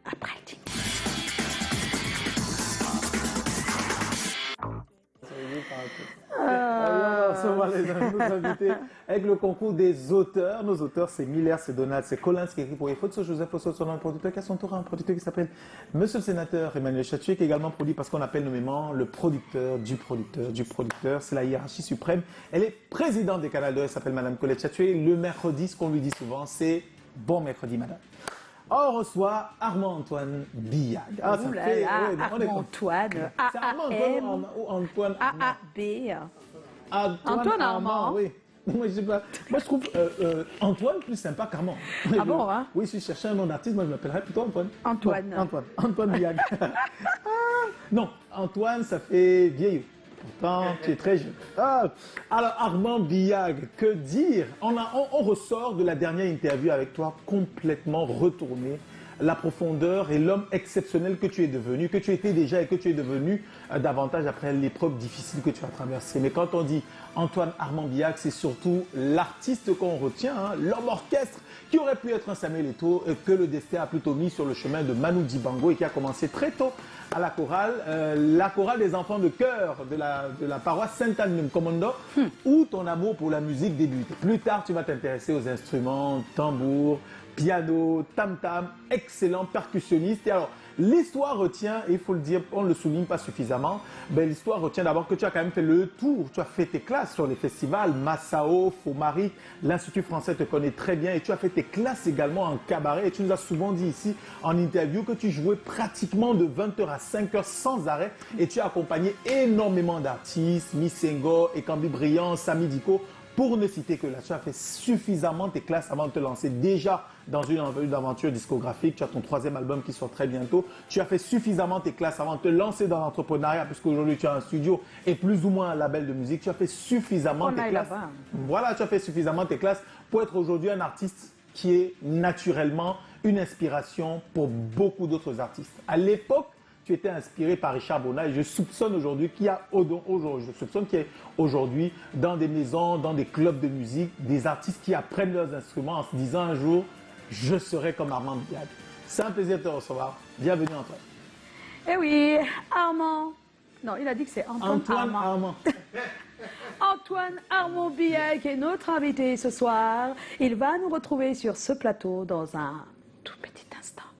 Après le jingle. On va recevoir nos invités avec le concours des auteurs. Nos auteurs, c'est Miller, c'est Donald, c'est Collins qui écrit pour les fautes. Joseph Osso, son nom de producteur, qui a son tour un producteur qui s'appelle Monsieur le Sénateur Emmanuel Chatué, qui est également produit parce qu'on appelle nommément le producteur du producteur du producteur. C'est la hiérarchie suprême. Elle est présidente des Canal 2, elle s'appelle Madame Colette Chatué. Le mercredi, ce qu'on lui dit souvent, c'est bon mercredi, madame. On reçoit Armand-Antoine Billag. Ah, ça fait, Armand-Antoine, c'est Armand-Antoine ou Antoine A-A-B. Antoine Armand, oui. Moi, je sais pas. Moi, je trouve Antoine plus sympa qu'Armand. Ah bon, hein? Oui, si je cherchais un nom d'artiste, moi, je m'appellerais plutôt Antoine. Antoine. Bon, Antoine Billag. Non, Antoine, ça fait vieillot. Pourtant, tu es très jeune. Alors, Armand Billag, que dire? On ressort de la dernière interview avec toi complètement retourné. La profondeur et l'homme exceptionnel que tu es devenu, que tu étais déjà et que tu es devenu davantage après l'épreuve difficile que tu as traversée. Mais quand on dit Antoine Armand Billag, c'est surtout l'artiste qu'on retient, hein, l'homme orchestre qui aurait pu être un Samuel Eto'o, que le destin a plutôt mis sur le chemin de Manu Dibango et qui a commencé très tôt à la chorale des enfants de chœur de la paroisse Sainte-Anne Commando, où ton amour pour la musique débute. Plus tard, tu vas t'intéresser aux instruments, tambour, piano, tam-tam, excellent percussionniste. Et alors, l'histoire retient, et il faut le dire, on ne le souligne pas suffisamment, ben, l'histoire retient d'abord que tu as quand même fait le tour, tu as fait tes classes sur les festivals, Massao, Fomari, l'Institut français te connaît très bien, et tu as fait tes classes également en cabaret, et tu nous as souvent dit ici en interview que tu jouais pratiquement de 20h à 5h sans arrêt, et tu as accompagné énormément d'artistes, Missengo, Ekambi Brillant, Sami Diko, pour ne citer que là, tu as fait suffisamment tes classes avant de te lancer déjà dans une aventure discographique. Tu as ton 3e album qui sort très bientôt. Tu as fait suffisamment tes classes avant de te lancer dans l'entrepreneuriat, puisqu'aujourd'hui tu as un studio et plus ou moins un label de musique. Tu as fait suffisamment tes classes. Voilà, tu as fait suffisamment tes classes pour être aujourd'hui un artiste qui est naturellement une inspiration pour beaucoup d'autres artistes. À l'époque, tu étais inspiré par Richard Bona et je soupçonne aujourd'hui qu'il y a aujourd'hui dans des maisons, dans des clubs de musique, des artistes qui apprennent leurs instruments en se disant un jour, je serai comme Armand Billag. C'est un plaisir de te recevoir. Bienvenue Antoine. Eh oui, Armand. Non, il a dit que c'est Antoine Armand. Antoine Armand Billag est notre invité ce soir. Il va nous retrouver sur ce plateau dans un